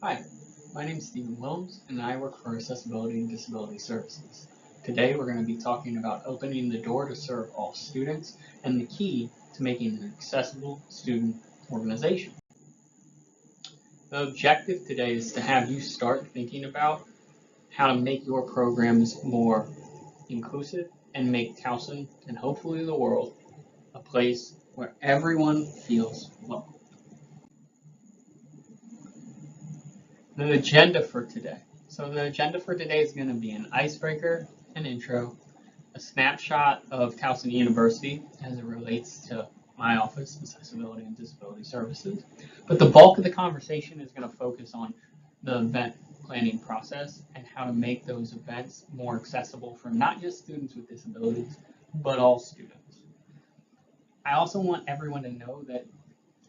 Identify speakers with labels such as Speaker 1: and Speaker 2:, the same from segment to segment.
Speaker 1: Hi, my name is Willems, and I work for Accessibility and Disability Services. Today we're going to be talking about opening the door to serve all students and the key to making an accessible student organization. The objective today is to have you start thinking about how to make your programs more inclusive and make Towson and hopefully the world a place where everyone feels welcome. The agenda for today. So the agenda for today is going to be an icebreaker, an intro, a snapshot of Towson University as it relates to my office, Accessibility and Disability Services. But the bulk of the conversation is going to focus on the event planning process and how to make those events more accessible for not just students with disabilities, but all students. I also want everyone to know that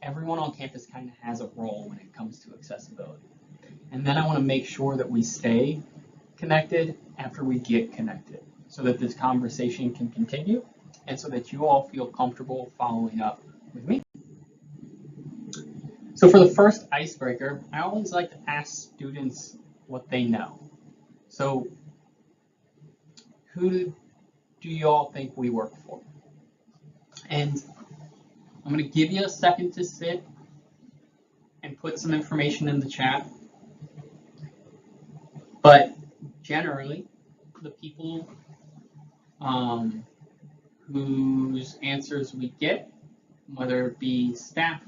Speaker 1: everyone on campus kind of has a role when it comes to accessibility. And then I want to make sure that we stay connected after we get connected so that this conversation can continue and so that you all feel comfortable following up with me. So for the first icebreaker, I always like to ask students what they know. So who do you all think we work for? And I'm going to give you a second to sit and put some information in the chat. But generally, the people whose answers we get, whether it be staff,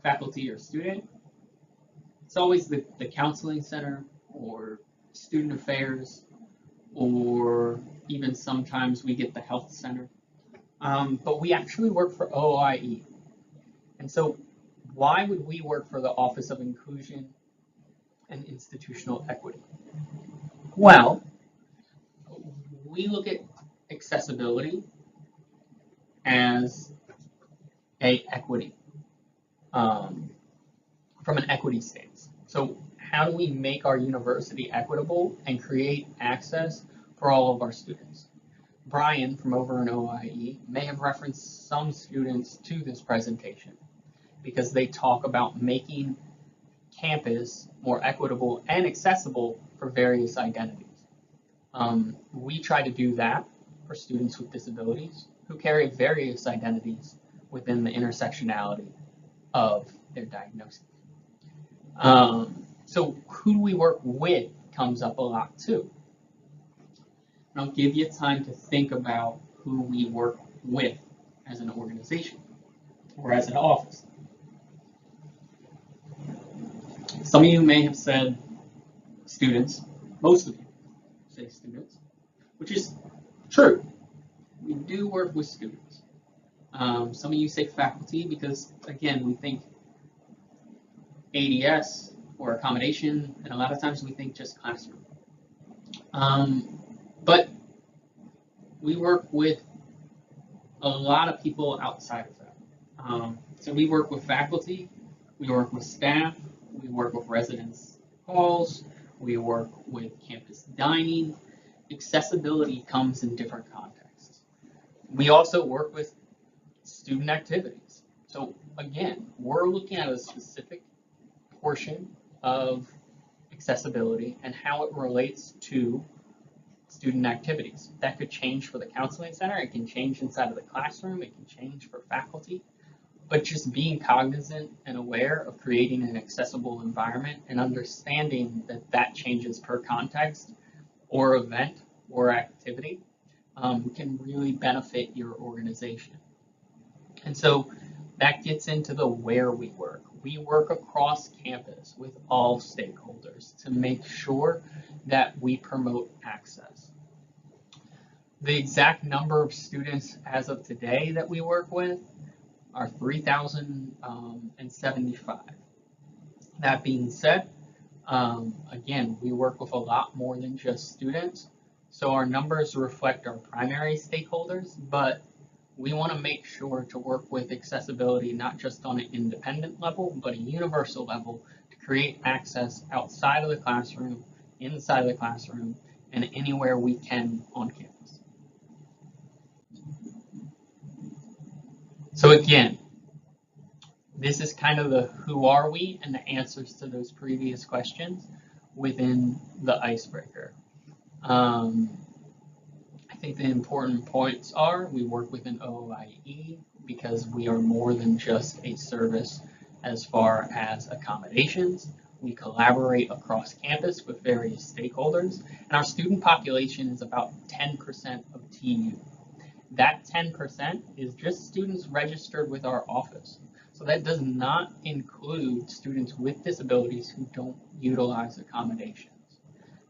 Speaker 1: faculty, or student, it's always the counseling center or student affairs, or even sometimes we get the health center. But we actually work for OIE. And so why would we work for the Office of Inclusion and Institutional Equity? Well, we look at accessibility as a equity, from an equity stance. So how do we make our university equitable and create access for all of our students? Brian from over in OIE may have referenced some students to this presentation because they talk about making campus more equitable and accessible for various identities. We try to do that for students with disabilities who carry various identities within the intersectionality of their diagnosis. So who do we work with comes up a lot too. And I'll give you time to think about who we work with as an organization or as an office. Some of you may have said students, most of you say students, which is true. We do work with students. Some of you say faculty because, again, we think ADS or accommodation, and a lot of times we think just classroom. But we work with a lot of people outside of that. So we work with faculty, we work with staff, we work with residence halls, we work with campus dining. Accessibility comes in different contexts. We also work with student activities. So again, we're looking at a specific portion of accessibility and how it relates to student activities. That could change for the counseling center, it can change inside of the classroom, it can change for faculty, but just being cognizant and aware of creating an accessible environment and understanding that that changes per context or event or activity can really benefit your organization. And so that gets into the where we work. We work across campus with all stakeholders to make sure that we promote access. The exact number of students as of today that we work with are 3,075. That being said, again, we work with a lot more than just students, so our numbers reflect our primary stakeholders, but we want to make sure to work with accessibility not just on an independent level, but a universal level to create access outside of the classroom, inside of the classroom, and anywhere we can on campus. So again, This is kind of the who are we and the answers to those previous questions within the icebreaker. I think the important points are we work with an OIE because we are more than just a service as far as accommodations. We collaborate across campus with various stakeholders, and our student population is about 10% of TU. That 10% is just students registered with our office. So that does not include students with disabilities who don't utilize accommodations.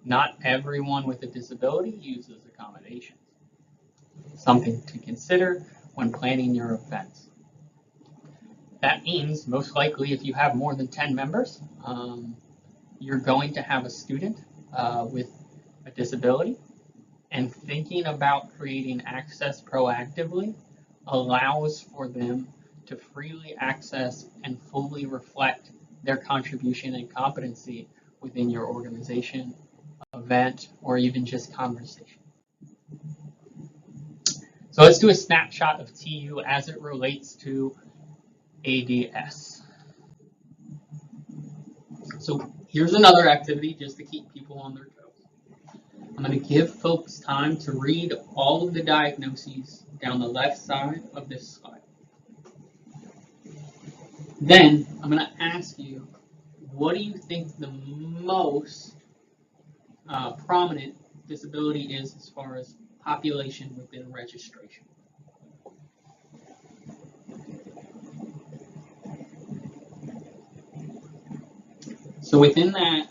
Speaker 1: Not everyone with a disability uses accommodations. Something to consider when planning your events. That means most likely if you have more than 10 members, you're going to have a student with a disability, and thinking about creating access proactively allows for them to freely access and fully reflect their contribution and competency within your organization, event, or even just conversation. So let's do a snapshot of TU as it relates to ADS. So here's another activity just to keep people on their toes. I'm going to give folks time to read all of the diagnoses down the left side of this slide. Then I'm going to ask you, what do you think the most prominent disability is as far as population within registration? So within that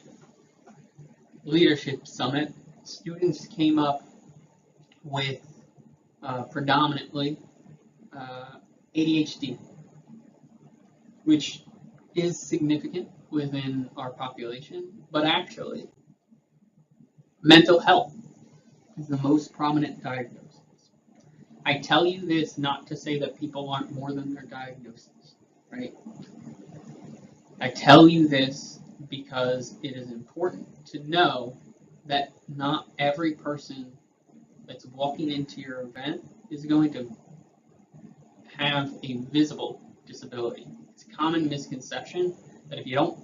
Speaker 1: leadership summit, students came up with predominantly ADHD, which is significant within our population, but actually mental health is the most prominent diagnosis. I tell you this not to say that people aren't more than their diagnosis, right? I tell you this because it is important to know that not every person that's walking into your event is going to have a visible disability. It's a common misconception that if you don't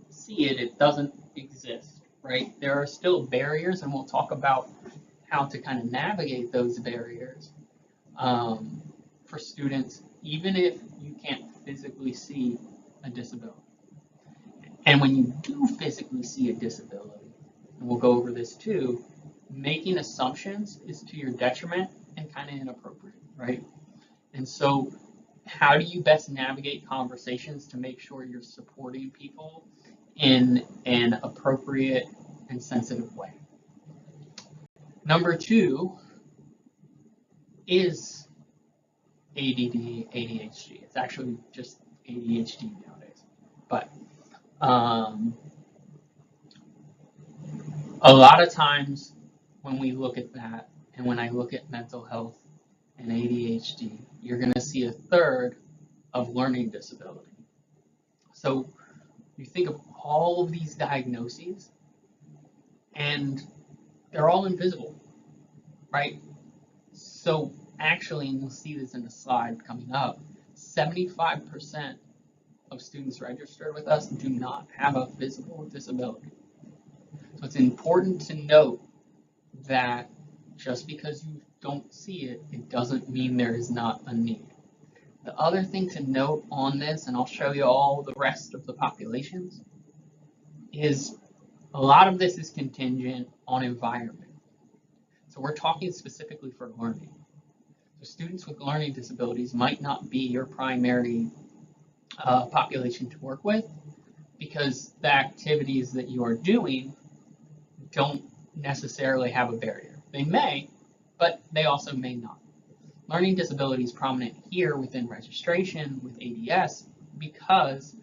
Speaker 1: see it, it doesn't exist, right? There are still barriers, and we'll talk about how to kind of navigate those barriers for students, even if you can't physically see a disability. And when you do physically see a disability, and we'll go over this too, making assumptions is to your detriment and kind of inappropriate, right? And so how do you best navigate conversations to make sure you're supporting people in an appropriate and sensitive way? Number two is ADD, ADHD. It's actually just ADHD nowadays. But a lot of times when we look at that, and when I look at mental health and ADHD, you're going to see a third of learning disability. So you think of all of these diagnoses, and they're all invisible, right? So actually, and you'll see this in the slide coming up, 75% of students registered with us do not have a visible disability. So it's important to note that just because you don't see it, it doesn't mean there is not a need. The other thing to note on this, and I'll show you all the rest of the populations, is a lot of this is contingent on environment. So we're talking specifically for learning. So students with learning disabilities might not be your primary population to work with because the activities that you are doing don't necessarily have a barrier. They may, but they also may not. Learning disability is prominent here within registration with ADS because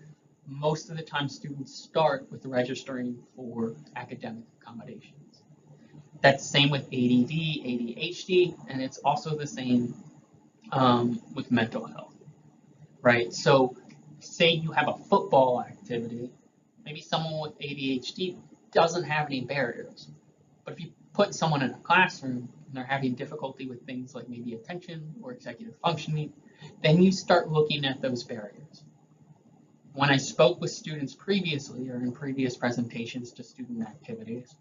Speaker 1: most of the time students start with registering for academic accommodations. That's the same with ADD, ADHD, and it's also the same with mental health, right? So say you have a football activity, maybe someone with ADHD doesn't have any barriers. But if you put someone in a classroom and they're having difficulty with things like maybe attention or executive functioning, then you start looking at those barriers. When I spoke with students previously or in previous presentations to student activities,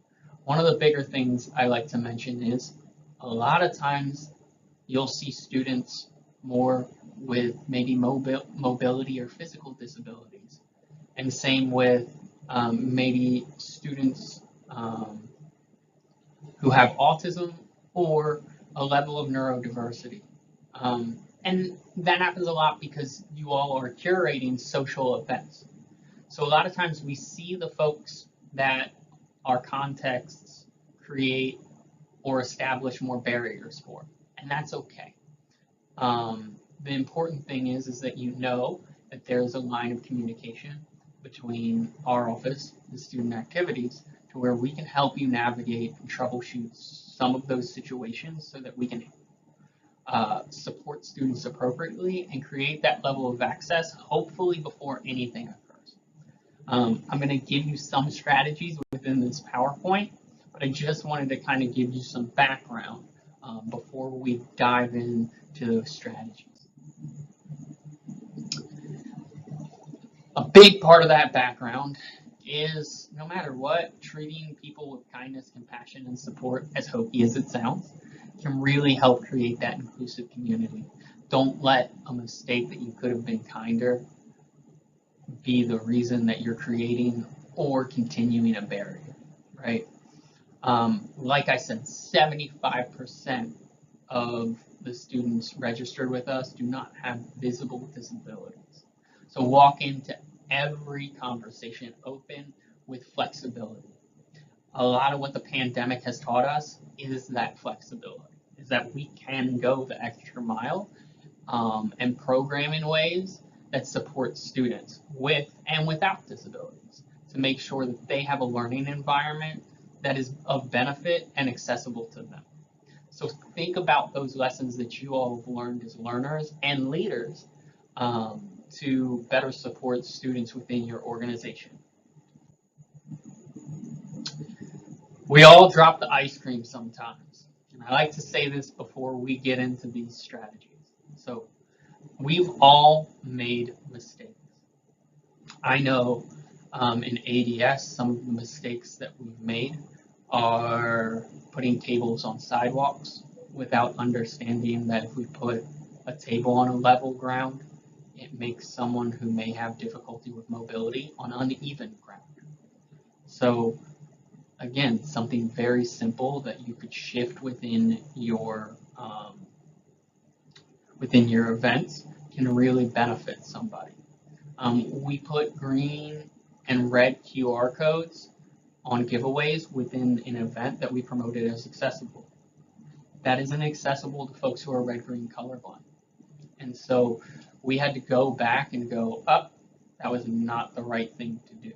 Speaker 1: one of the bigger things I like to mention is a lot of times you'll see students more with maybe mobility or physical disabilities. And same with maybe students who have autism or a level of neurodiversity. And that happens a lot because you all are curating social events. So a lot of times we see the folks that our contexts create or establish more barriers for, and that's okay. The important thing is that you know that there's a line of communication between our office and student activities to where we can help you navigate and troubleshoot some of those situations so that we can support students appropriately and create that level of access, hopefully before anything occurs. I'm going to give you some strategies within this PowerPoint, but I just wanted to kind of give you some background before we dive into those strategies. A big part of that background is, no matter what, treating people with kindness, compassion, and support, as hokey as it sounds, can really help create that inclusive community. Don't let a mistake that you could have been kinder be the reason that you're creating or continuing a barrier, right? Like I said, 75% of the students registered with us do not have visible disabilities. So walk into every conversation open with flexibility. A lot of what the pandemic has taught us is that flexibility, is that we can go the extra mile and program in ways that support students with and without disabilities to make sure that they have a learning environment that is of benefit and accessible to them. So think about those lessons that you all have learned as learners and leaders to better support students within your organization. We all drop the ice cream sometimes. And I like to say this before we get into these strategies. So we've all made mistakes. I know in ADS, some of the mistakes that we've made are putting tables on sidewalks without understanding that if we put a table on a level ground, it makes someone who may have difficulty with mobility on uneven ground. So again, something very simple that you could shift within your events can really benefit somebody. We put green and red QR codes on giveaways within an event that we promoted as accessible. That isn't accessible to folks who are red-green colorblind. And so we had to go back and go, that was not the right thing to do.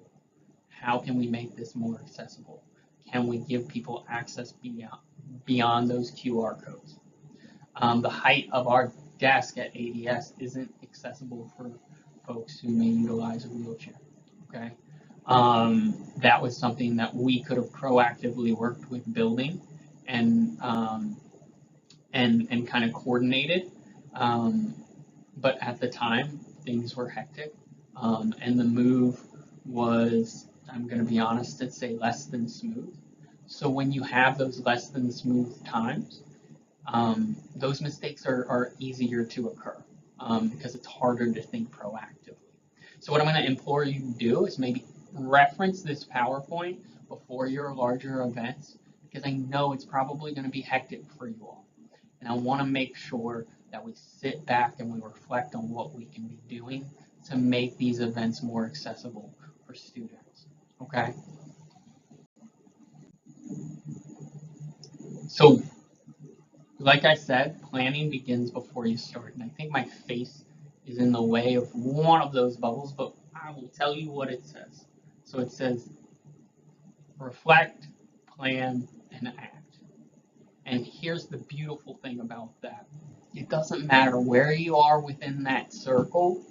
Speaker 1: How can we make this more accessible? Can we give people access beyond those QR codes? The height of our desk at ADS isn't accessible for folks who may utilize a wheelchair, okay? That was something that we could have proactively worked with building and kind of coordinated. But at the time, things were hectic, and the move was, I'm going to be honest and say, less than smooth. So when you have those less than smooth times, those mistakes are easier to occur because it's harder to think proactively. So what I'm going to implore you to do is maybe reference this PowerPoint before your larger events, because I know it's probably going to be hectic for you all. And I want to make sure that we sit back and we reflect on what we can be doing to make these events more accessible for students, okay? So, like I said, planning begins before you start. And I think my face is in the way of one of those bubbles, but I will tell you what it says. So it says, reflect, plan, and act. And here's the beautiful thing about that. It doesn't matter where you are within that circle,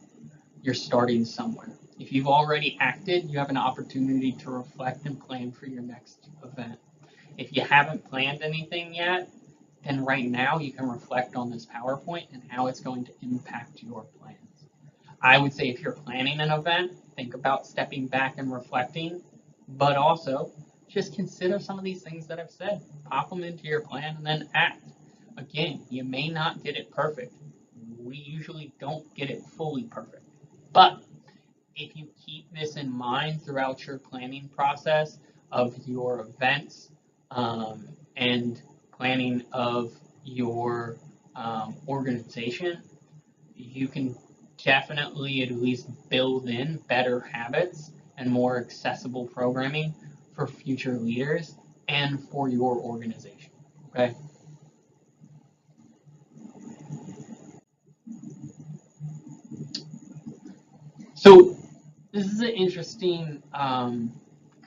Speaker 1: you're starting somewhere. If you've already acted, you have an opportunity to reflect and plan for your next event. If you haven't planned anything yet, then right now you can reflect on this PowerPoint and how it's going to impact your plans. I would say if you're planning an event, think about stepping back and reflecting, but also just consider some of these things that I've said. Pop them into your plan and then act. Again, you may not get it perfect. We usually don't get it fully perfect. But if you keep this in mind throughout your planning process of your events and planning of your organization, you can definitely at least build in better habits and more accessible programming for future leaders and for your organization. Okay. So this is an interesting kind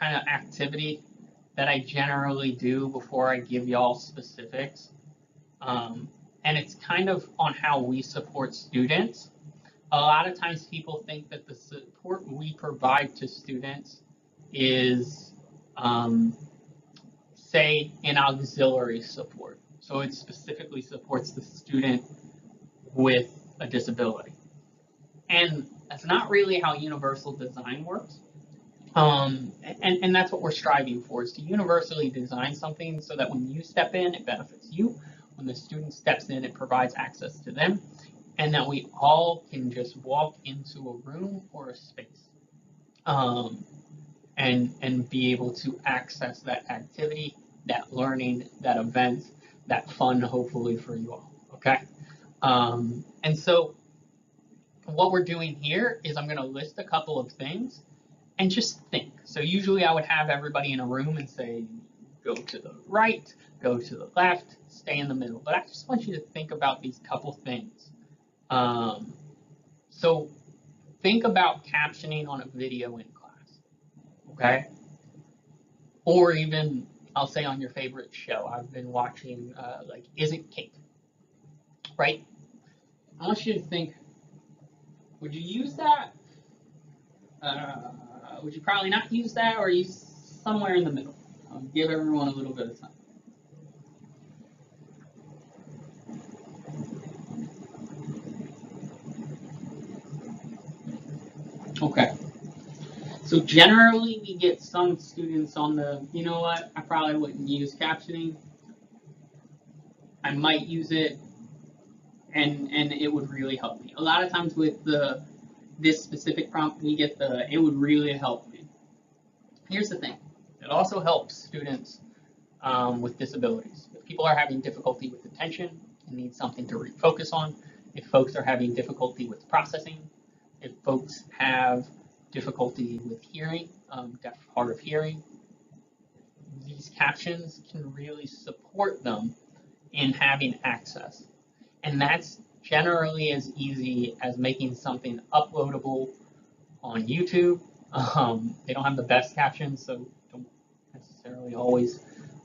Speaker 1: of activity that I generally do before I give y'all specifics. And it's kind of on how we support students. A lot of times people think that the support we provide to students is, say, an auxiliary support. So it specifically supports the student with a disability. And that's not really how universal design works. And that's what we're striving for, is to universally design something so that when you step in, it benefits you. When the student steps in, it provides access to them, and that we all can just walk into a room or a space and be able to access that activity, that learning, that event, that fun, hopefully for you all. Okay. And so what we're doing here is I'm going to list a couple of things and just think. So usually I would have everybody in a room and say, go to the right, go to the left, stay in the middle. But I just want you to think about these couple things. So think about captioning on a video in class, okay? Or even, I'll say on your favorite show. I've been watching, like, Is It Cake? Right? I want you to think, would you use that? Would you probably not use that, or use somewhere in the middle? I'll give everyone a little bit of time. Okay. So generally we get some students on the, you know what, I probably wouldn't use captioning. I might use it and it would really help me. A lot of times with this specific prompt, we get it would really help me. Here's the thing. It also helps students with disabilities. If people are having difficulty with attention and need something to refocus on, if folks are having difficulty with processing, if folks have difficulty with hearing, deaf, hard of hearing, these captions can really support them in having access. And that's generally as easy as making something uploadable on YouTube. They don't have the best captions, so don't necessarily always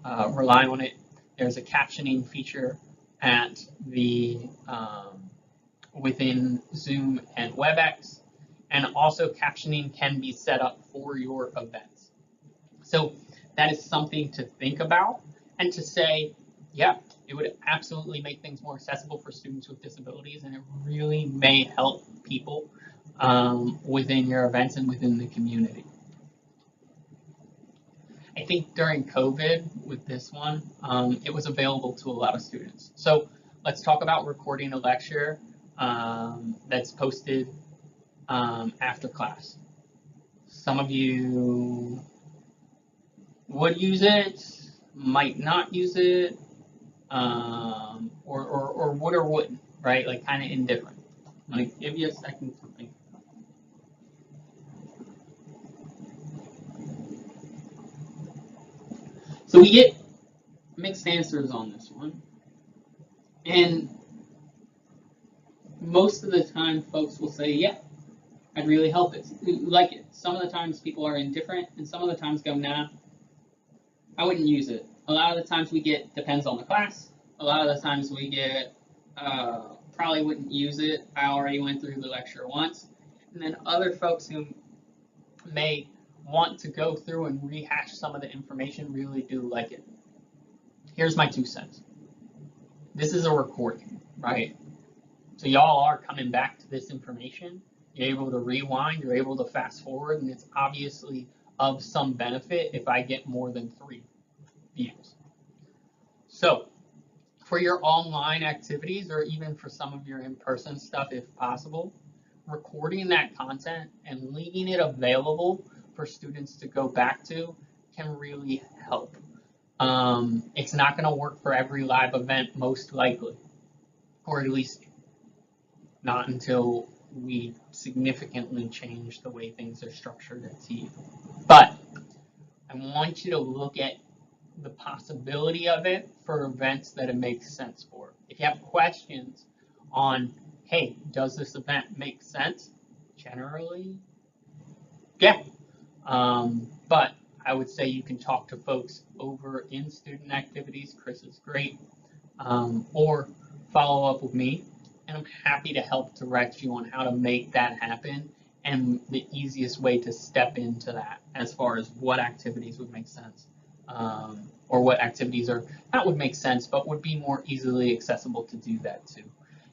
Speaker 1: rely on it. There's a captioning feature at the within Zoom and WebEx, and also captioning can be set up for your events. So that is something to think about and to say, yeah, it would absolutely make things more accessible for students with disabilities, and it really may help people within your events and within the community. I think during COVID with this one, it was available to a lot of students. So let's talk about recording a lecture that's posted after class. Some of you would use it, might not use it, or would or wouldn't, right? Like kind of indifferent. I'm gonna give you a second to think. So we get mixed answers on this one. And most of the time folks will say, yeah, I'd really help it, like it. Some of the times people are indifferent, and some of the times go, nah, I wouldn't use it. A lot of the times we get, depends on the class. A lot of the times we get, probably wouldn't use it. I already went through the lecture once. And then other folks who may want to go through and rehash some of the information really do like it. Here's my 2 cents. This is a recording, right? So y'all are coming back to this information, You're able to rewind, you're able to fast forward, and it's obviously of some benefit if I get more than 3 views. So for your online activities, or even for some of your in-person stuff if possible, recording that content and leaving it available for students to go back to can really help. It's not going to work for every live event, most likely, or at least not until we significantly change the way things are structured at TU. But I want you to look at the possibility of it for events that it makes sense for. If you have questions on, hey, does this event make sense? Generally, yeah. But I would say you can talk to folks over in student activities. Chris is great. Or follow up with me, and I'm happy to help direct you on how to make that happen and the easiest way to step into that as far as what activities would make sense. Or what activities are not would make sense, but would be more easily accessible to do that too.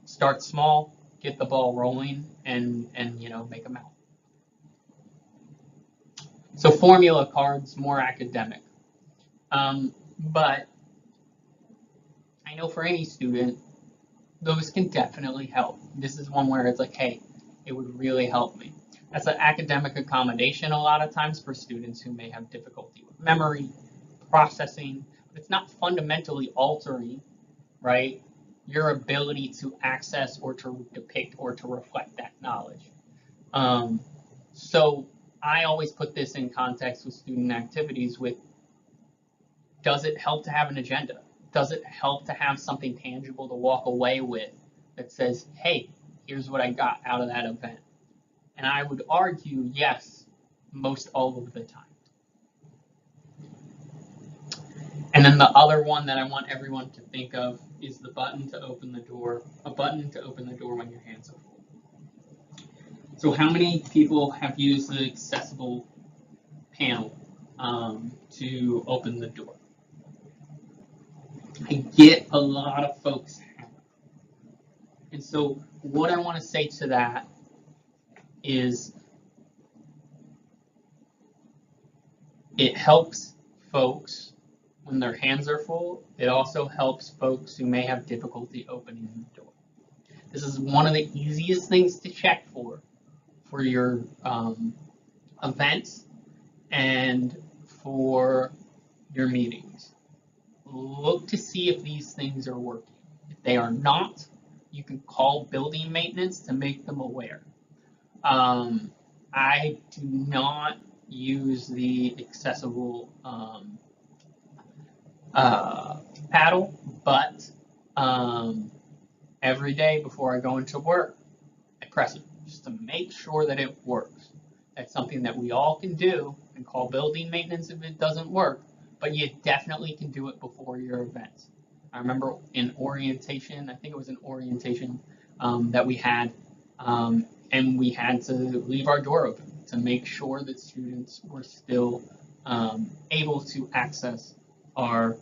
Speaker 1: Start small, get the ball rolling, and make them out. So formula cards, more academic, but I know for any student, those can definitely help. This is one where it's like, hey, it would really help me. That's an academic accommodation a lot of times for students who may have difficulty with memory, processing, but it's not fundamentally altering, right, your ability to access or to depict or to reflect that knowledge. So I always put this in context with student activities with, does it help to have an agenda? Does it help to have something tangible to walk away with that says, hey, here's what I got out of that event? And I would argue, yes, most all of the time. And then the other one that I want everyone to think of is the button to open the door, a button to open the door when your hands are full. So how many people have used the accessible panel to open the door? I get a lot of folks have. And so what I want to say to that is it helps folks when their hands are full. It also helps folks who may have difficulty opening the door. This is one of the easiest things to check for your events and for your meetings. Look to see if these things are working. If they are not, you can call building maintenance to make them aware. I do not use the accessible paddle, but every day before I go into work, I press it just to make sure that it works. That's something that we all can do and call building maintenance if it doesn't work, but you definitely can do it before your events. I remember in orientation, I think it was an orientation that we had, and we had to leave our door open to make sure that students were still able to access our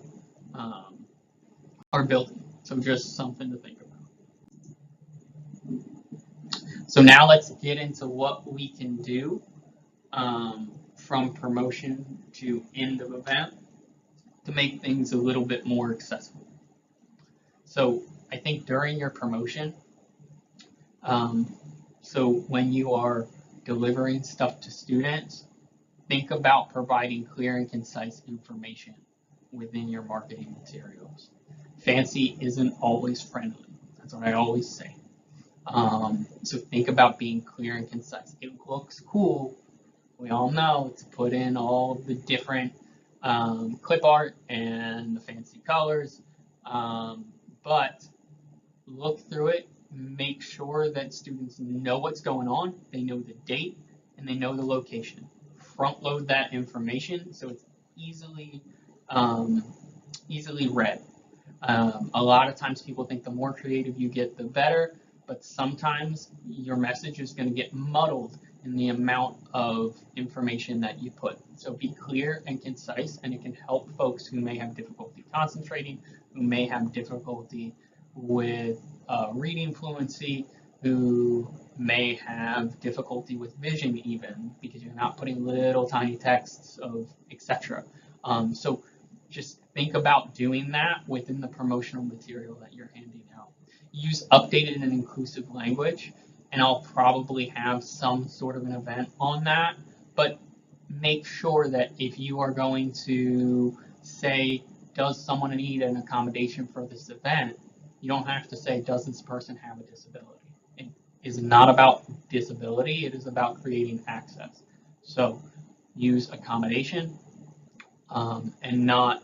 Speaker 1: building. So just something to think about. So now let's get into what we can do from promotion to end of event to make things a little bit more accessible. So I think during your promotion, so when you are delivering stuff to students, think about providing clear and concise information within your marketing materials. Fancy isn't always friendly. That's what I always say. So think about being clear and concise. It looks cool. We all know to put in all of the different clip art and the fancy colors, but look through it, make sure that students know what's going on, they know the date, and they know the location. Front load that information so it's easily read. A lot of times people think the more creative you get, the better, but sometimes your message is going to get muddled in the amount of information that you put. So be clear and concise, and it can help folks who may have difficulty concentrating, who may have difficulty with reading fluency, who may have difficulty with vision even because you're not putting little tiny texts of etc. So just think about doing that within the promotional material that you're handing out. Use updated and inclusive language, and I'll probably have some sort of an event on that, but make sure that if you are going to say, does someone need an accommodation for this event, you don't have to say, does this person have a disability? It is not about disability, it is about creating access. So use accommodation and not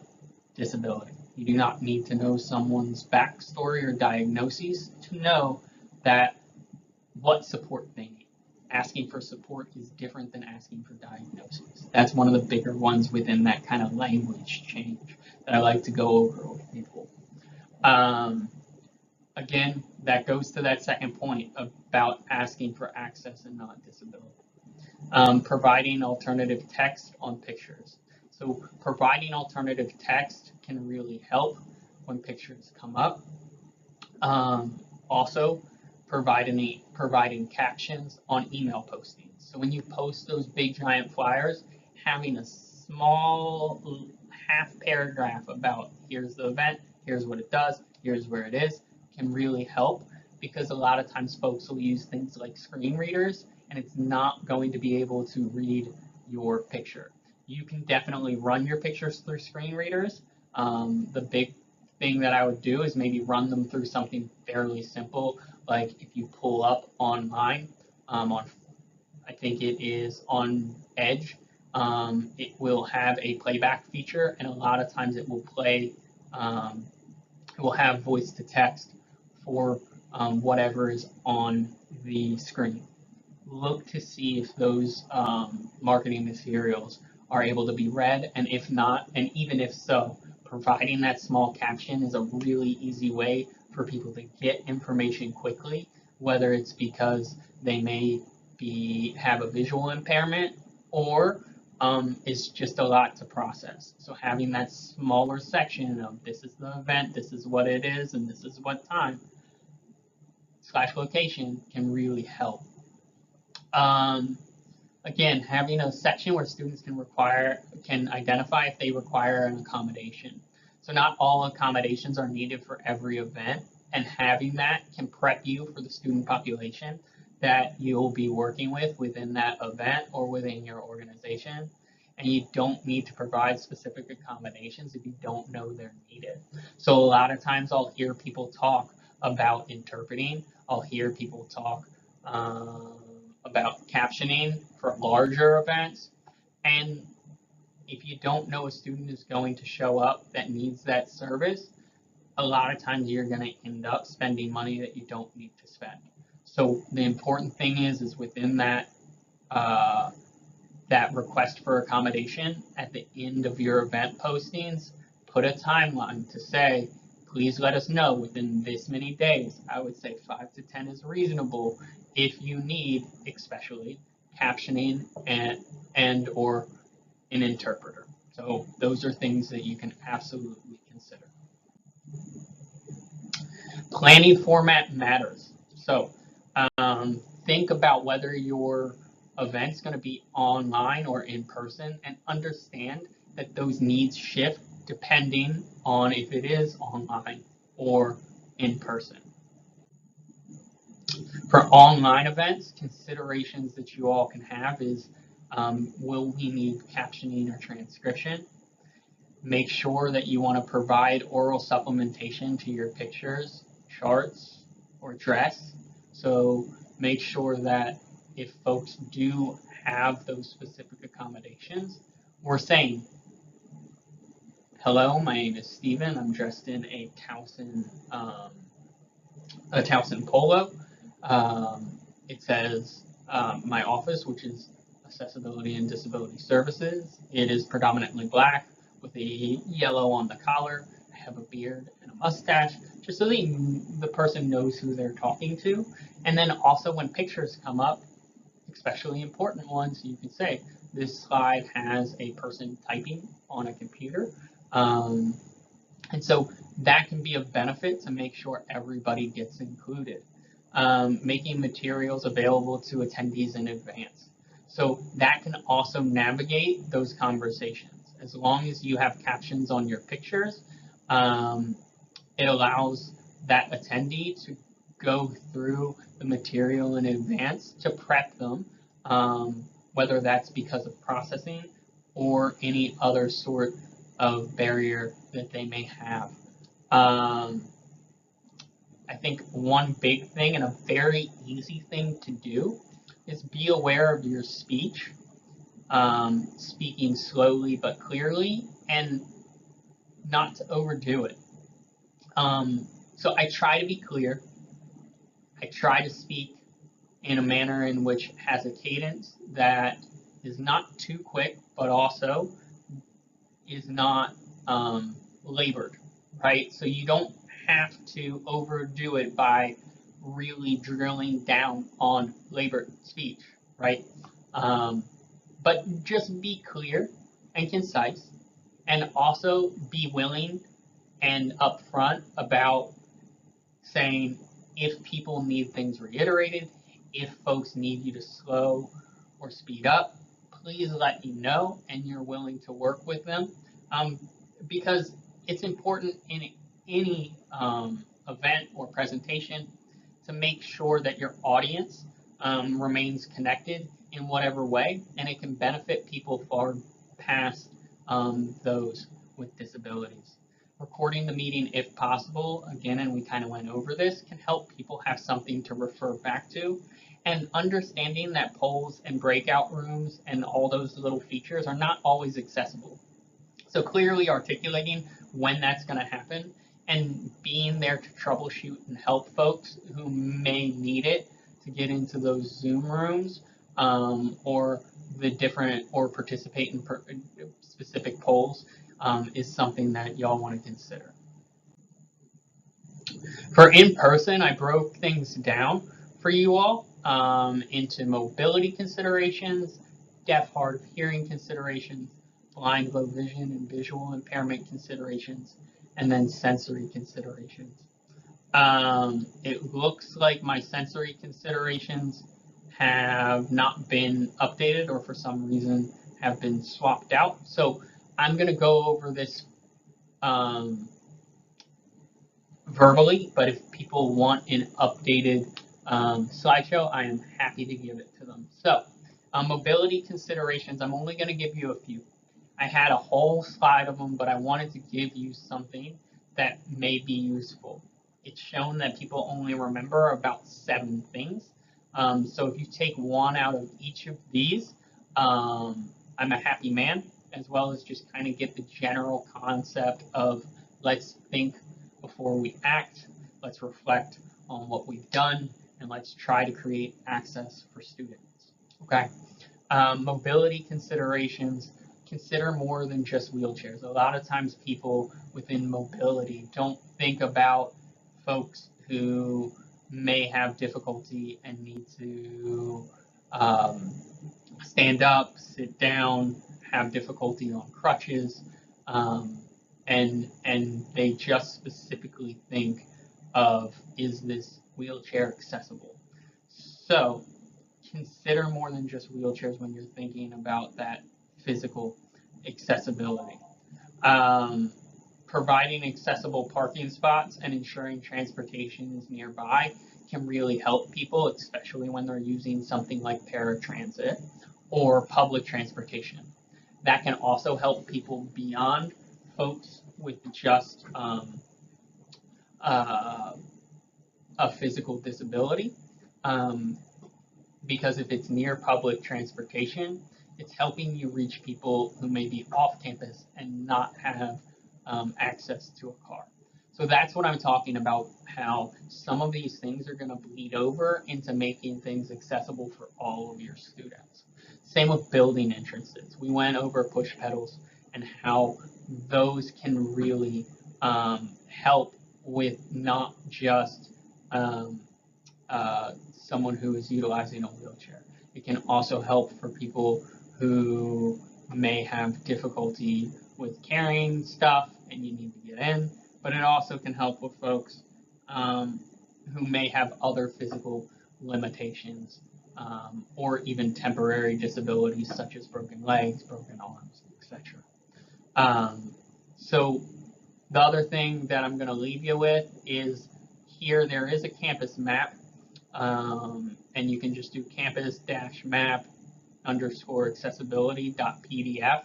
Speaker 1: disability. You do not need to know someone's backstory or diagnoses to know that what support they need. Asking for support is different than asking for diagnoses. That's one of the bigger ones within that kind of language change that I like to go over with people. Again, that goes to that second point about asking for access and not disability. Providing alternative text on pictures. So providing alternative text can really help when pictures come up. Also, providing captions on email postings. So when you post those big giant flyers, having a small half paragraph about here's the event, here's what it does, here's where it is, can really help, because a lot of times folks will use things like screen readers and it's not going to be able to read your picture. You can definitely run your pictures through screen readers. The big thing that I would do is maybe run them through something fairly simple, like if you pull up online, I think it is on Edge, it will have a playback feature, and a lot of times it will play, it will have voice to text for whatever is on the screen. Look to see if those marketing materials are able to be read, and if not, and even if so, providing that small caption is a really easy way for people to get information quickly, whether it's because they may have a visual impairment or it's just a lot to process. So having that smaller section of this is the event, this is what it is, and this is what time / location can really help. Again, having a section where students can identify if they require an accommodation. So not all accommodations are needed for every event, and having that can prep you for the student population that you'll be working with within that event or within your organization. And you don't need to provide specific accommodations if you don't know they're needed. So a lot of times I'll hear people talk about interpreting. I'll hear people talk about captioning for larger events. And if you don't know a student is going to show up that needs that service, a lot of times you're going to end up spending money that you don't need to spend. So the important thing is within that that request for accommodation at the end of your event postings, put a timeline to say, please let us know within this many days. I would say 5 to 10 is reasonable if you need, especially, captioning and or an interpreter. So those are things that you can absolutely consider. Planning format matters. So think about whether your event's going to be online or in person, and understand that those needs shift depending on if it is online or in person. For online events, considerations that you all can have is, will we need captioning or transcription? Make sure that you want to provide oral supplementation to your pictures, charts, or dress. So make sure that if folks do have those specific accommodations, we're saying, hello, my name is Steven. I'm dressed in a Towson polo. It says my office, which is Accessibility and Disability Services. It is predominantly black with a yellow on the collar. I have a beard and a mustache, just so the person knows who they're talking to. And then also when pictures come up, especially important ones, you can say, this slide has a person typing on a computer. And so that can be a benefit to make sure everybody gets included. making materials available to attendees in advance. So that can also navigate those conversations. As long as you have captions on your pictures, it allows that attendee to go through the material in advance to prep them, whether that's because of processing or any other sort of barrier that they may have. I think one big thing and a very easy thing to do is be aware of your speech, speaking slowly but clearly, and not to overdo it. So I try to be clear. I try to speak in a manner in which has a cadence that is not too quick, but also is not labored, right? So you don't have to overdo it by really drilling down on labored speech, right? But just be clear and concise, and also be willing and upfront about saying if people need things reiterated, if folks need you to slow or speed up, please let you know, and you're willing to work with them, because it's important in any event or presentation to make sure that your audience remains connected in whatever way, and it can benefit people far past those with disabilities. Recording the meeting if possible, again, and we kind of went over this, can help people have something to refer back to. And understanding that polls and breakout rooms and all those little features are not always accessible. So clearly articulating when that's going to happen and being there to troubleshoot and help folks who may need it to get into those Zoom rooms or the different or participate in specific polls is something that y'all want to consider. For in-person, I broke things down for you all into mobility considerations, deaf, hard of hearing considerations, blind, low vision, and visual impairment considerations, and then sensory considerations. It looks like my sensory considerations have not been updated or for some reason have been swapped out. So I'm going to go over this verbally, but if people want an updated slideshow, I am happy to give it to them. So mobility considerations, I'm only going to give you a few. I had a whole slide of them, but I wanted to give you something that may be useful. It's shown that people only remember about 7 things. So if you take one out of each of these, I'm a happy man, as well as just kind of get the general concept of let's think before we act, let's reflect on what we've done, and let's try to create access for students. Okay. Mobility considerations, consider more than just wheelchairs. A lot of times people within mobility don't think about folks who may have difficulty and need to stand up, sit down, have difficulty on crutches, and they just specifically think of, is this wheelchair accessible? So consider more than just wheelchairs when you're thinking about that physical accessibility. Providing accessible parking spots and ensuring transportation is nearby can really help people, especially when they're using something like paratransit or public transportation. That can also help people beyond folks with just a physical disability, because if it's near public transportation, it's helping you reach people who may be off campus and not have access to a car. So that's what I'm talking about, how some of these things are going to bleed over into making things accessible for all of your students. Same with building entrances. We went over push pedals and how those can really help with not just someone who is utilizing a wheelchair. It can also help for people who may have difficulty with carrying stuff and you need to get in, but it also can help with folks who may have other physical limitations, or even temporary disabilities such as broken legs, broken arms, etc. So the other thing that I'm going to leave you with is here there is a campus map, and you can just do campus-map underscore accessibility.pdf,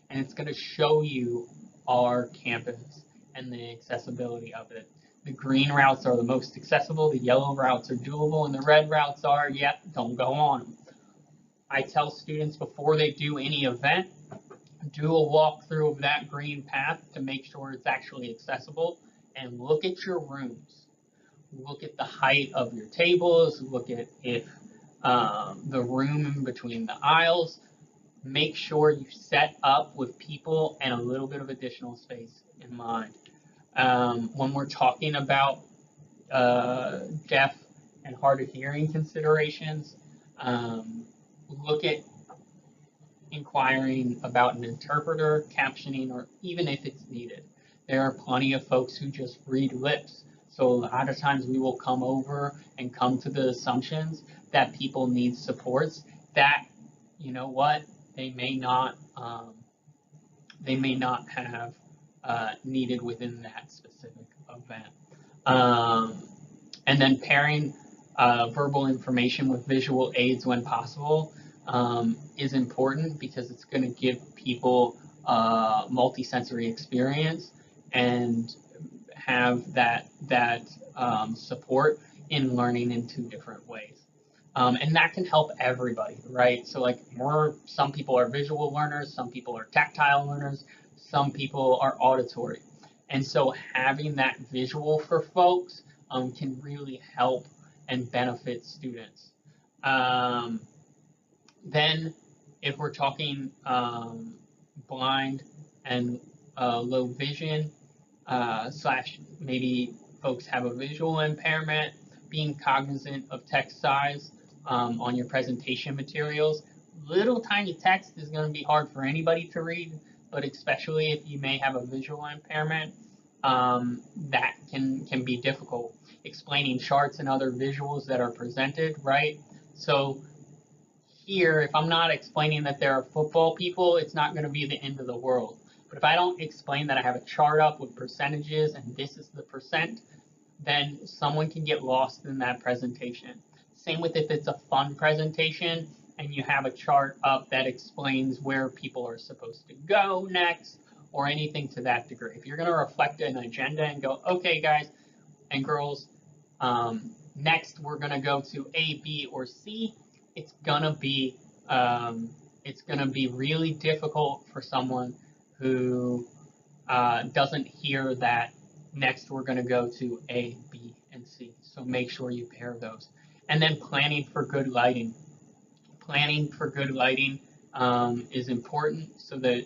Speaker 1: and it's going to show you our campus and the accessibility of it. The green routes are the most accessible, the yellow routes are doable, and the red routes are, yep, don't go on them. I tell students before they do any event, do a walkthrough of that green path to make sure it's actually accessible, and look at your rooms. Look at the height of your tables, look at if the room in between the aisles. Make sure you set up with people and a little bit of additional space in mind. When we're talking about deaf and hard of hearing considerations, look at inquiring about an interpreter, captioning, or even if it's needed. There are plenty of folks who just read lips. So a lot of times we will come over and come to the assumptions that people need supports that, you know what, they may not have needed within that specific event. And then pairing verbal information with visual aids when possible is important because it's going to give people multisensory experience and have that support in learning in two different ways. And that can help everybody, right? So like some people are visual learners, some people are tactile learners, some people are auditory. And so having that visual for folks can really help and benefit students. Then if we're talking blind and low vision, slash maybe folks have a visual impairment, being cognizant of text size on your presentation materials. Little tiny text is going to be hard for anybody to read, but especially if you may have a visual impairment, that can be difficult. Explaining charts and other visuals that are presented, right? So here, if I'm not explaining that there are football people, it's not going to be the end of the world. But if I don't explain that I have a chart up with percentages and this is the percent, then someone can get lost in that presentation. Same with if it's a fun presentation and you have a chart up that explains where people are supposed to go next or anything to that degree. If you're going to reflect an agenda and go, okay, guys and girls, next we're going to go to A, B, or C, it's going to be really difficult for someone who doesn't hear that next we're going to go to A, B, and C. So make sure you pair those. And then planning for good lighting. Planning for good lighting is important so that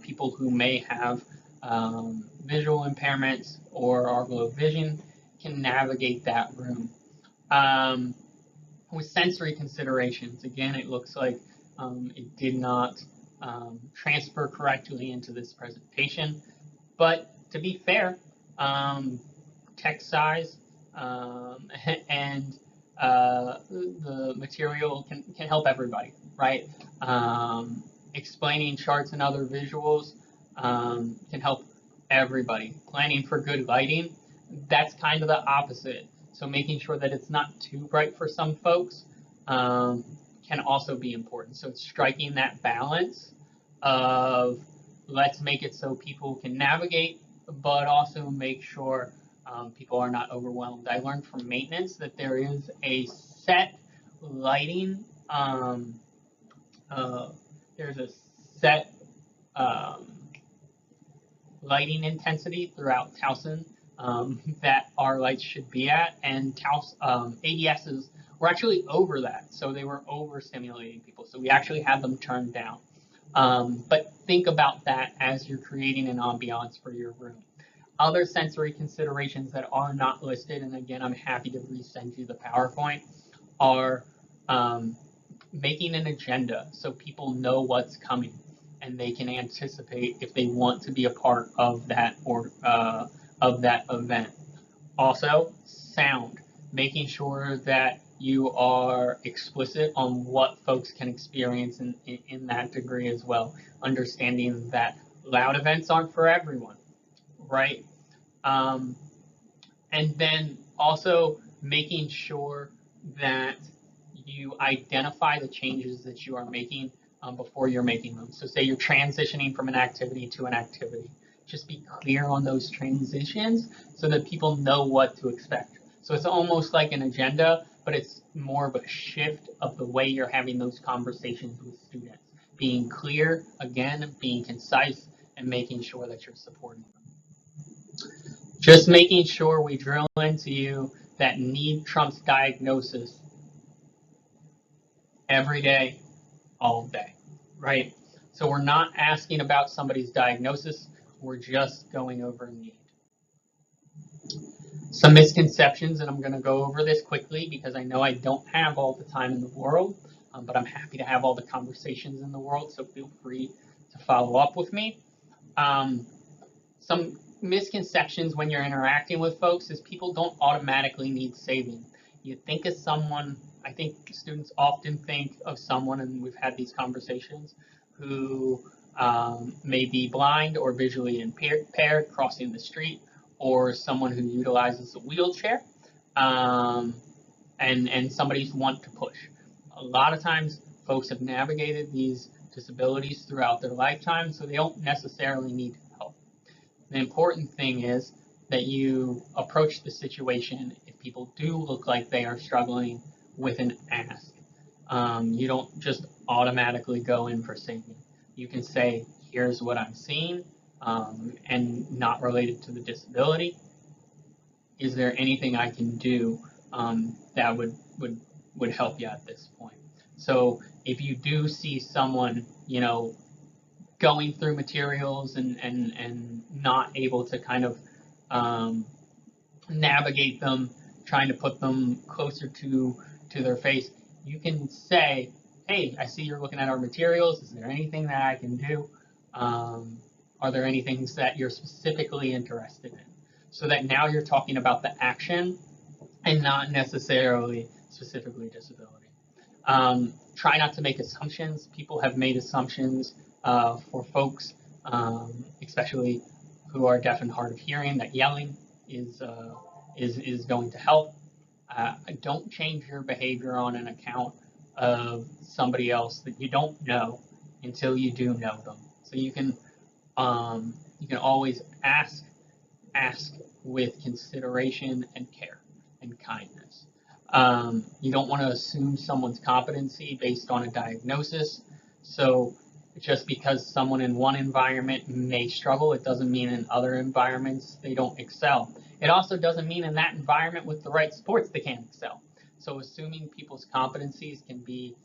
Speaker 1: people who may have visual impairments or are low vision can navigate that room. With sensory considerations, again, it looks like it did not transfer correctly into this presentation. But to be fair, text size and the material can help everybody, right? Explaining charts and other visuals can help everybody. Planning for good lighting, that's kind of the opposite. So making sure that it's not too bright for some folks can also be important. So it's striking that balance of let's make it so people can navigate, but also make sure people are not overwhelmed. I learned from maintenance that there is a set lighting, there's a set lighting intensity throughout Towson that our lights should be at, and ADSs were actually over that, so they were overstimulating people, so we actually had them turned down. But think about that as you're creating an ambiance for your room. Other sensory considerations that are not listed, and again, I'm happy to resend you the PowerPoint, are making an agenda so people know what's coming and they can anticipate if they want to be a part of that event. Also, sound. making sure that you are explicit on what folks can experience in that degree as well, understanding that loud events aren't for everyone, right? Um, and then also making sure that you identify the changes that you are making before you're making them. So say you're transitioning from an activity to an activity. Just be clear on those transitions so that people know what to expect. So it's almost like an agenda, but it's more of a shift of the way you're having those conversations with students. Being clear, again, being concise, and making sure that you're supporting them. Just making sure we drill into you that need trumps diagnosis every day, all day, right? So we're not asking about somebody's diagnosis, we're just going over need. Some misconceptions, and I'm going to go over this quickly because I know I don't have all the time in the world, but I'm happy to have all the conversations in the world, so feel free to follow up with me. Some misconceptions when you're interacting with folks is people don't automatically need saving. You think of someone, I think students often think of someone, and we've had these conversations, who may be blind or visually impaired crossing the street, or someone who utilizes a wheelchair, and somebody's want to push. A lot of times folks have navigated these disabilities throughout their lifetime, so they don't necessarily need help. The important thing is that you approach the situation if people do look like they are struggling with an ask. You don't just automatically go in for saving. You can say, here's what I'm seeing, and not related to the disability. Is there anything I can do that would help you at this point? So if you do see someone, going through materials and not able to kind of navigate them, trying to put them closer to their face, you can say, hey, I see you're looking at our materials. Is there anything that I can do? Are there any things that you're specifically interested in? So that now you're talking about the action and not necessarily specifically disability. Try not to make assumptions. People have made assumptions for folks, especially who are deaf and hard of hearing, that yelling is going to help. Don't change your behavior on an account of somebody else that you don't know until you do know them. So you can always ask with consideration and care and kindness. You don't want to assume someone's competency based on a diagnosis. So just because someone in one environment may struggle, it doesn't mean in other environments they don't excel. It also doesn't mean in that environment with the right supports they can't excel. So assuming people's competencies can be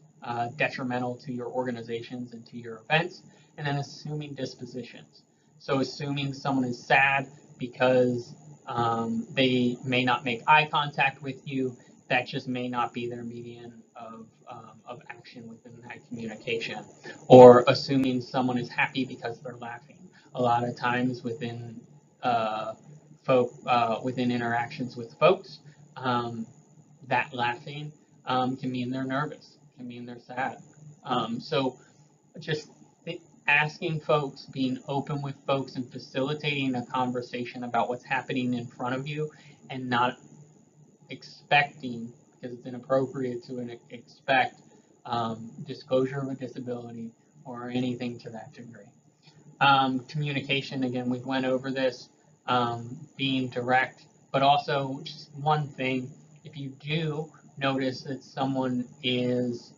Speaker 1: detrimental to your organizations and to your events, and then assuming dispositions. So assuming someone is sad because they may not make eye contact with you, that just may not be their median of action within that communication. Or assuming someone is happy because they're laughing. A lot of times within within interactions with folks, that laughing can mean they're nervous, can mean they're sad. So just asking folks, being open with folks, and facilitating a conversation about what's happening in front of you, and not expecting, because it's inappropriate to expect disclosure of a disability or anything to that degree. Communication, again, we went over this, being direct, but also just one thing, if you do notice that someone is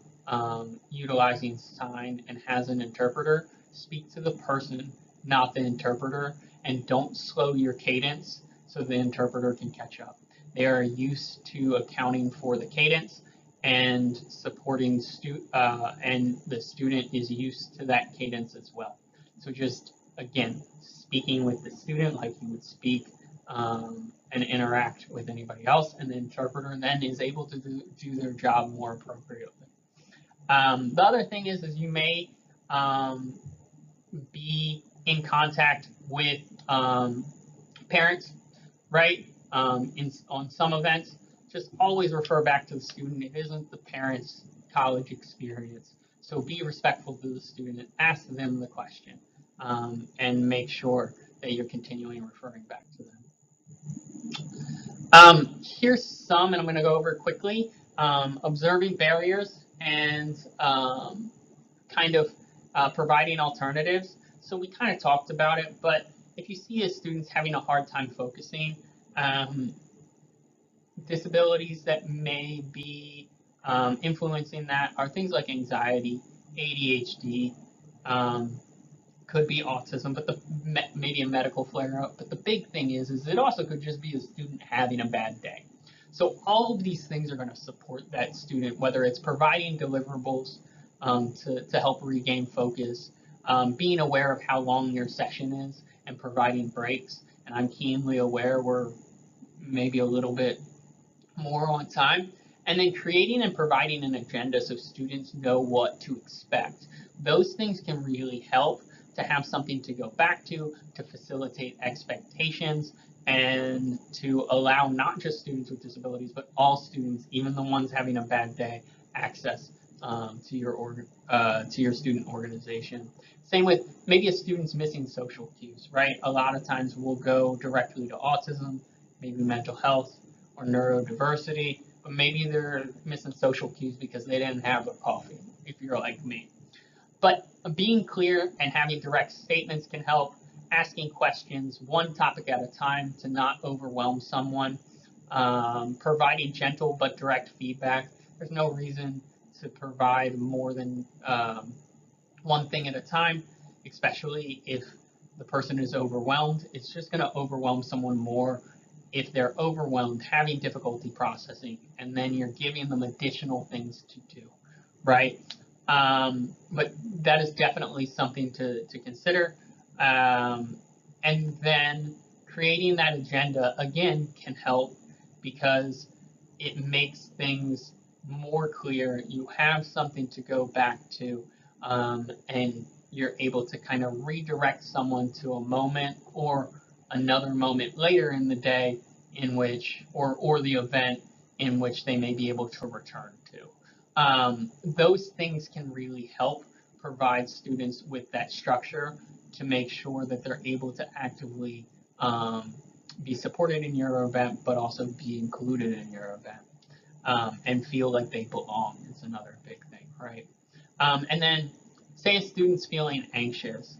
Speaker 1: utilizing sign and has an interpreter, speak to the person, not the interpreter, and don't slow your cadence so the interpreter can catch up. They are used to accounting for the cadence and supporting and the student is used to that cadence as well. So just, again, speaking with the student like you would speak and interact with anybody else, and the interpreter then is able to do their job more appropriately. The other thing is you may be in contact with parents, right, on some events. just always refer back to the student. It isn't the parent's college experience. So be respectful to the student, ask them the question, and make sure that you're continually referring back to them. Here's some, and I'm going to go over it quickly. Observing barriers and kind of providing alternatives. So we kind of talked about it, but if you see a student's having a hard time focusing, disabilities that may be influencing that are things like anxiety, ADHD, could be autism, but maybe a medical flare-up. But the big thing is it also could just be a student having a bad day. So all of these things are going to support that student, whether it's providing deliverables to help regain focus, being aware of how long your session is and providing breaks. And I'm keenly aware we're maybe a little bit more on time. And then creating and providing an agenda so students know what to expect. Those things can really help to have something to go back to facilitate expectations, and to allow not just students with disabilities, but all students, even the ones having a bad day, access to your student organization. Same with maybe a student's missing social cues, right? A lot of times we'll go directly to autism, maybe mental health or neurodiversity, but maybe they're missing social cues because they didn't have their coffee, if you're like me. But being clear and having direct statements can help. Asking questions one topic at a time to not overwhelm someone. Providing gentle but direct feedback. There's no reason to provide more than one thing at a time, especially if the person is overwhelmed. It's just going to overwhelm someone more if they're overwhelmed, having difficulty processing, and then you're giving them additional things to do, right? But that is definitely something to consider. And then creating that agenda, again, can help because it makes things more clear. You have something to go back to, and you're able to kind of redirect someone to a moment or another moment later in the day in which, or the event in which they may be able to return to. Those things can really help provide students with that structure to make sure that they're able to actively be supported in your event, but also be included in your event, and feel like they belong is another big thing, right? And then say a student's feeling anxious.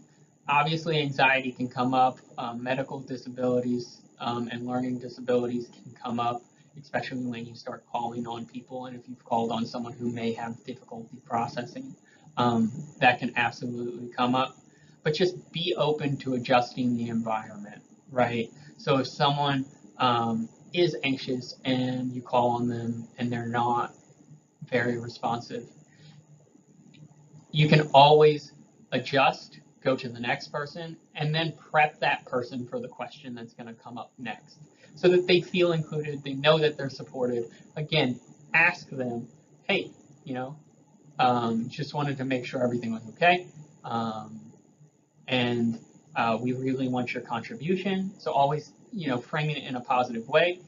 Speaker 1: Obviously, anxiety can come up, medical disabilities and learning disabilities can come up, especially when you start calling on people, and if you've called on someone who may have difficulty processing, that can absolutely come up. But just be open to adjusting the environment, right? So if someone is anxious and you call on them and they're not very responsive, you can always adjust, go to the next person, and then prep that person for the question that's going to come up next so that they feel included, they know that they're supported. Again, ask them, hey, just wanted to make sure everything was okay. And we really want your contribution. So always, framing it in a positive way.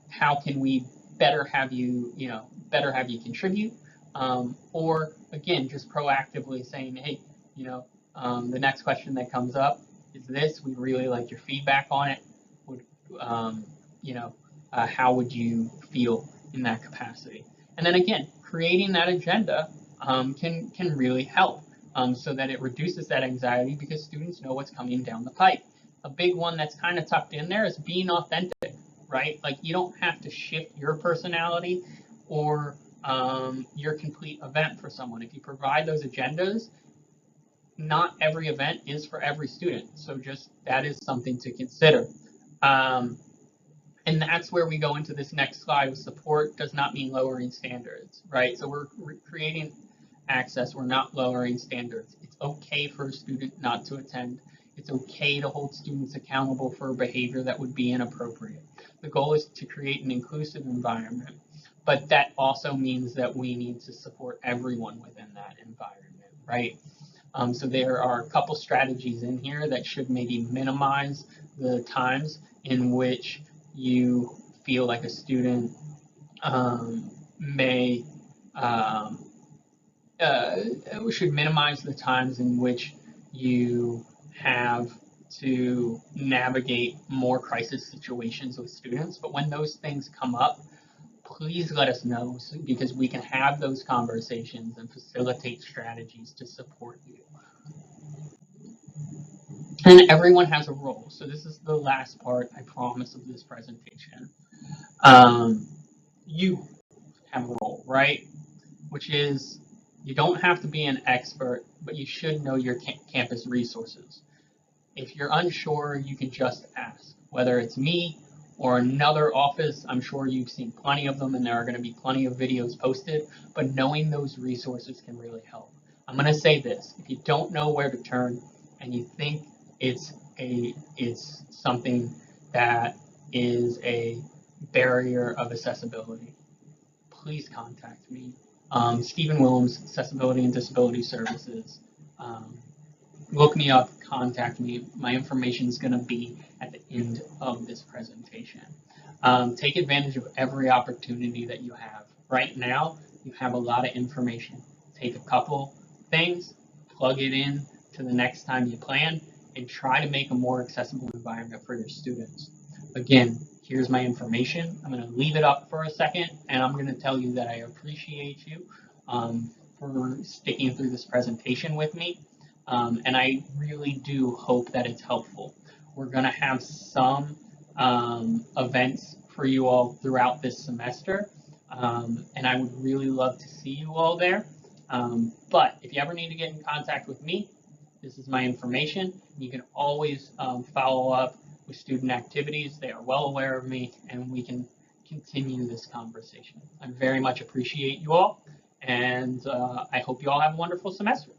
Speaker 1: How can we better have you contribute? Or again, just proactively saying, hey, the next question that comes up is this. We really like your feedback on it. How would you feel in that capacity? And then again, creating that agenda can really help so that it reduces that anxiety because students know what's coming down the pipe. A big one that's kind of tucked in there is being authentic, right? Like you don't have to shift your personality or your complete event for someone. If you provide those agendas, not every event is for every student. So just that is something to consider. And that's where we go into this next slide with support does not mean lowering standards, right? So we're creating access, we're not lowering standards. It's okay for a student not to attend. It's okay to hold students accountable for behavior that would be inappropriate. The goal is to create an inclusive environment, but that also means that we need to support everyone within that environment, right? So there are a couple strategies in here that should maybe minimize the times in which you feel like a student may um, we should minimize the times in which you have to navigate more crisis situations with students. But when those things come up, please let us know because we can have those conversations and facilitate strategies to support you. And everyone has a role. So this is the last part, I promise, of this presentation. Um, you have a role, right? Which is you don't have to be an expert, but you should know your campus resources. If you're unsure, you can just ask. Whether it's me or another office, I'm sure you've seen plenty of them and there are going to be plenty of videos posted, but knowing those resources can really help. I'm going to say this, if you don't know where to turn and you think it's something that is a barrier of accessibility, please contact me. Stephen Willems, Accessibility and Disability Services. Um, Look me up, contact me. My information is going to be at the end of this presentation. Take advantage of every opportunity that you have. Right now, you have a lot of information. Take a couple things, plug it in to the next time you plan, and try to make a more accessible environment for your students. Again, here's my information. I'm going to leave it up for a second, and I'm going to tell you that I appreciate you for sticking through this presentation with me. And I really do hope that it's helpful. We're going to have some events for you all throughout this semester, and I would really love to see you all there. But if you ever need to get in contact with me, this is my information. You can always follow up with student activities. They are well aware of me, and we can continue this conversation. I very much appreciate you all, and I hope you all have a wonderful semester.